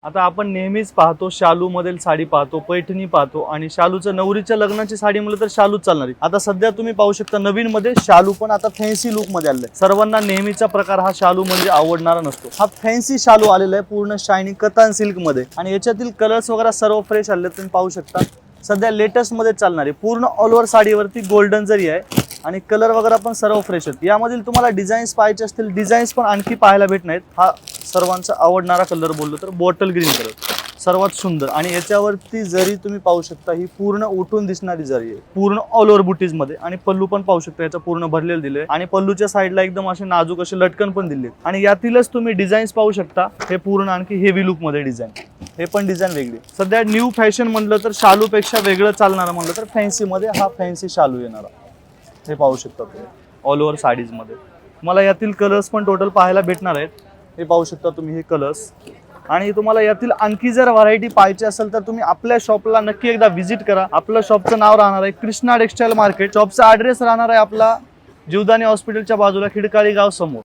आता आपण नेहमीच पाहतो शालू मधील साडी पाहतो, पैठणी पाहतो आणि शालूचं नवरीच्या लग्नाची साडी म्हणलं तर शालूच चालणार आहे। आता सध्या तुम्ही पाहू शकता नवीन मध्ये शालू पण आता फॅन्सी लुक मध्ये आलेला आहे। सर्वांना नेहमीचा प्रकार हा शालू म्हणजे आवडणारा नसतो। हा फॅन्सी शालू आलेला आहे पूर्ण शायनिंग कतान सिल्क मध्ये आणि याच्यातील कलर्स वगैरे सर्व फ्रेश आले तुम्ही पाहू शकता। सध्या लेटेस्ट मध्ये चालणार आहे पूर्ण ऑल ओव्हर साडीवरती गोल्डन जरी आहे आणि कलर वगैरे पण सर्व फ्रेश आहेत। यामधील तुम्हाला डिझाईन्स पाहायचे असतील डिझाईन्स पण आणखी पाहायला भेटणार। हा सर्वांचा आवडणारा कलर बोललो तर बॉटल ग्रीन कलर सर्वात सुंदर आणि याच्यावरती जरी तुम्ही पाहू शकता ही पूर्ण उठून दिसणारी जरी आहे पूर्ण ऑल ओव्हर बुटीज मध्ये आणि पल्लू पण पाहू शकता याचा पूर्ण भरलेलं दिले आणि पल्लूच्या साईडला एकदम असे नाजूक असे लटकन पण दिले आणि यातीलच तुम्ही डिझाईन्स पाहू शकता। हे पूर्ण आणखी हेवी लुक मध्ये डिझाईन हे पण डिझाईन वेगळी। सध्या न्यू फॅशन म्हणलं तर शालू पेक्षा वेगळं चालणार म्हणलं तर फॅन्सी मध्ये हा फॅन्सी शालू येणार हे पाहू शकता तुम्ही ऑल ओव्हर साडीज मध्ये। तुम्हाला यातील कलर्स पण टोटल पाहायला भेटणार आहेत हे पाहू शकता तुम्ही हे कलर्स आणि तुम्हाला यातील आणखी जर व्हरायटी पाहिजे असेल तर तुम्ही आपल्या शॉपला नक्की एकदा व्हिजिट करा। आपलं शॉपचं नाव राहणार आहे कृष्णा टेक्सटाईल मार्केट। शॉपचा ॲड्रेस राहणार आहे आपला जीवदानी हॉस्पिटलच्या बाजूला खिडकाळी गाव समोर।